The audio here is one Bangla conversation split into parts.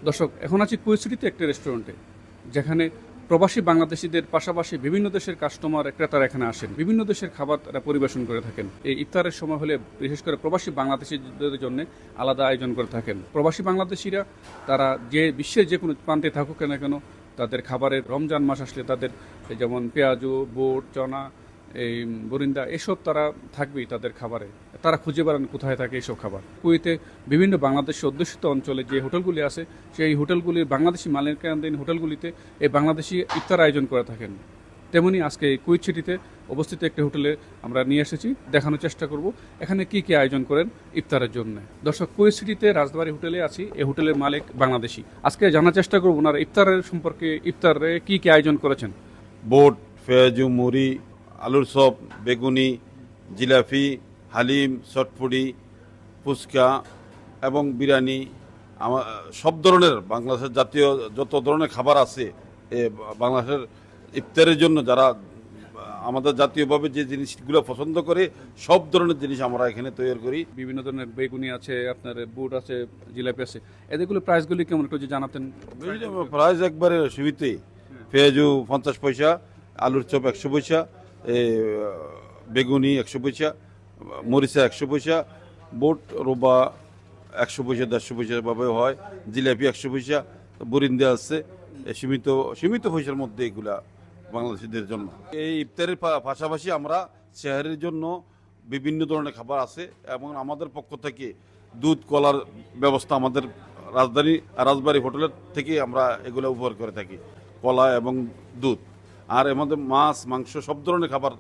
দর্শক, এখন আছি কুয়েত সিটিতে একটা রেস্টুরেন্টে, যেখানে প্রবাসী বাংলাদেশিদের পাশাপাশি বিভিন্ন দেশের কাস্টমার ক্রেতারা এখানে আসেন, বিভিন্ন দেশের খাবার তারা পরিবেশন করে থাকেন। এই ইফতারের সময় হলে বিশেষ করে প্রবাসী বাংলাদেশিদের জন্য আলাদা আয়োজন করে থাকেন। প্রবাসী বাংলাদেশিরা তারা যে বিশ্বের যে কোনো প্রান্তে থাকুক না কেন, তাদের খাবারের রমজান মাস আসলে তাদের যেমন পেঁয়াজু, বুট, চনা, এই বরিন্দা এসব তারা থাকবেই তাদের খাবারে। তারা খুঁজে বেড়ান কোথায় থাকে এইসব খাবার। কুয়েতে বিভিন্ন বাংলাদেশ অধ্যুষিত অঞ্চলে যে হোটেলগুলি আছে, সেই হোটেলগুলির বাংলাদেশি মালিকানাধীন হোটেলগুলিতে এই বাংলাদেশি ইফতার আয়োজন করে থাকেন। তেমনি আজকে কুয়েত সিটিতে অবস্থিত একটি হোটেলে আমরা নিয়ে এসেছি, দেখানোর চেষ্টা করব এখানে কি কি আয়োজন করেন ইফতারের জন্য। দর্শক, কুয়েত সিটিতে রাজবাড়ী হোটেলে আছি। এই হোটেলের মালিক বাংলাদেশি। আজকে জানার চেষ্টা করব ওনারা ইফতারের সম্পর্কে, ইফতারে কি কি আয়োজন করেছেন। বোট, পেঁয়াজু, মুড়ি, আলুর চপ, বেগুনি, জিলাপি, হালিম, চটপটি, ফুচকা এবং বিরিয়ানি, সব ধরনের বাংলাদেশের জাতীয় যত ধরনের খাবার আছে বাংলাদেশের ইফতারের জন্য যারা আমাদের জাতীয়ভাবে যে জিনিসগুলো পছন্দ করে সব ধরনের জিনিস আমরা এখানে তৈরি করি। বিভিন্ন ধরনের বেগুনি আছে, আপনার বুট আছে, জিলাপি আছে। এদেরগুলো প্রাইসগুলি কেমন একটু যদি জানাতেন। প্রাইস একবারে সীমিতই। পেঁয়াজু 50 পয়সা, আলুর চপ 100 পয়সা, বেগুনি 100 পয়সা, মরিচা 100 পয়সা, বুট রোবা 100 পয়সা, 150 পয়সা ভাবে হয়, জিলাপি 100 পয়সা, বরিন্দা আছে সীমিত সীমিত পয়সার মধ্যে এগুলা বাংলাদেশিদের জন্য। এই ইফতারের পাশাপাশি আমরা শহরের জন্য বিভিন্ন ধরনের খাবার আছে এবং আমাদের পক্ষ থেকে দুধ কলার ব্যবস্থা আমাদের রাজবাড়ী হোটেলের থেকে আমরা এগুলো উপহার করে থাকি, কলা এবং দুধ। আর এর মধ্যে মাছ, মাংস সব ধরনের খাবার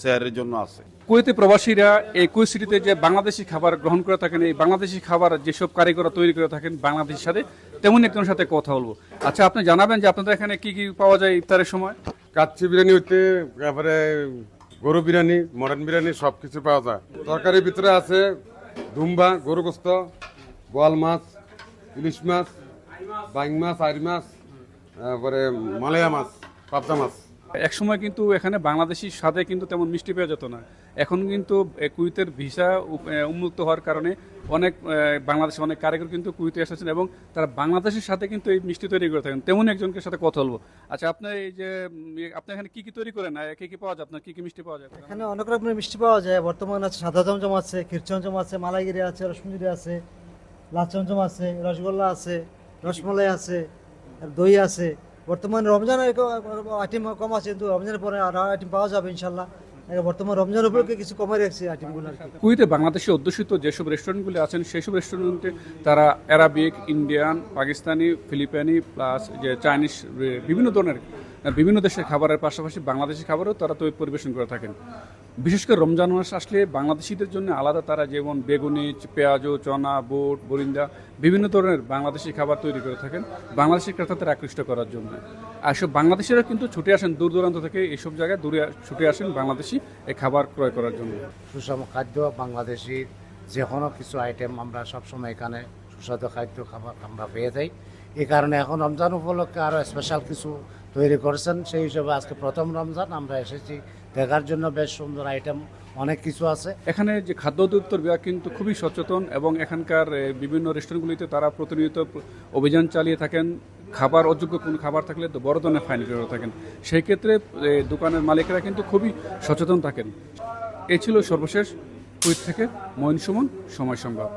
শহরের জন্য আছে। কুয়েতে প্রবাসীরা এই কুয়েত সিটিতে যে বাংলাদেশি খাবার গ্রহণ করে থাকেন, এই বাংলাদেশি খাবার যেসব কারিগররা তৈরি করে থাকেন বাংলাদেশের সাথে, তেমন একজনের সাথে কথা বলবো। আচ্ছা, আপনি জানাবেন যে আপনাদের এখানে কি কি পাওয়া যায় ইফতারের সময়। কাচ্চি বিরিয়ানি হইতে তারপরে গরু বিরিয়ানি, মটন বিরিয়ানি সব কিছু পাওয়া যায়। তরকারির ভিতরে আছে দুম্বা, গরু গোস্ত, বোয়াল মাছ, ইলিশ মাছ, বাইং মাছ, আইর মাছ, তারপরে মালয়া মাছ, পাবদা মাছ। এক সময় কিন্তু এখানে বাংলাদেশি স্বাদে কিন্তু তেমন মিষ্টি পাওয়া যেত না। এখন কিন্তু কুয়েতের ভিসা উন্মুক্ত হওয়ার কারণে অনেক বাংলাদেশি অনেক কারিগর কিন্তু কুয়েতে এসেছেন এবং তারা বাংলাদেশের সাথে কিন্তু এই মিষ্টি তৈরি করে থাকেন। তেমন একজনের সাথে কথা বলবো। আচ্ছা, আপনার এই যে আপনি এখানে কি কি তৈরি করেন, কি কি পাওয়া যায়, আপনার কি কি মিষ্টি পাওয়া যায়? এখানে অনেক রকমের মিষ্টি পাওয়া যায়। বর্তমানে আছে সাদা চমচম আছে, ক্ষীর চমচম আছে, মালাইগিরি আছে, রসমঞ্জুরি আছে, লাল চমচম আছে, রসগোল্লা আছে, রসমালাই আছে, আর দই আছে। বর্তমানে রমজানের আইটেম কম আছে, কিন্তু রমজানের পরে আরো আইটেম পাওয়া যাবে ইনশাল্লাহ। বর্তমান রমজান উপলক্ষে কিছু কমে রাখছি আইটেমগুলো। কুয়েতে বাংলাদেশে অধ্যুষিত যেসব রেস্টুরেন্টগুলি আছেন, সেই সব রেস্টুরেন্টে তারা অ্যারাবিক, ইন্ডিয়ান, পাকিস্তানি, ফিলিপাইনি প্লাস যে চাইনিজ বিভিন্ন ধরনের বিভিন্ন দেশের খাবারের পাশাপাশি বাংলাদেশি খাবারও তারা পরিবেশন করে থাকেন। বিশেষ করে রমজান মাস আসলে বাংলাদেশিদের জন্য আলাদা তারা যেমন বেগুনি, পেঁয়াজু, চনা, বুট, বরিন্দা বিভিন্ন ধরনের বাংলাদেশি খাবার তৈরি করে থাকেন বাংলাদেশি ক্রেতাদের আকৃষ্ট করার জন্য। আর সব বাংলাদেশিরা কিন্তু ছুটে আসেন দূর দূরান্ত থেকে, এইসব জায়গায় দূরে ছুটে আসেন বাংলাদেশি এই খাবার ক্রয় করার জন্য। সুষম খাদ্য, বাংলাদেশি যে কোনো কিছু আইটেম আমরা সবসময় এখানে সুস্বাদু খাদ্য খাবার আমরা পেয়ে যাই। এই কারণে এখন রমজান উপলক্ষে আরও স্পেশাল কিছু তৈরি করেছেন। সেই হিসেবে আজকে প্রথম রমজান আমরা এসেছি দেখার জন্য। বেশ সুন্দর আইটেম অনেক কিছু আছে এখানে। যে খাদ্য অধিদপ্তর বিভাগ কিন্তু খুবই সচেতন এবং এখানকার বিভিন্ন রেস্টুরেন্টগুলিতে তারা প্রতিনিয়ত অভিযান চালিয়ে থাকেন। খাবার অযোগ্য কোনো খাবার থাকলে তো বড় ধরনের ফাইন করে থাকেন। সেই ক্ষেত্রে দোকানের মালিকেরা কিন্তু খুবই সচেতন থাকেন। এই ছিল সর্বশেষ কুয়েত থেকে মঈন সুমন, সময় সংবাদ।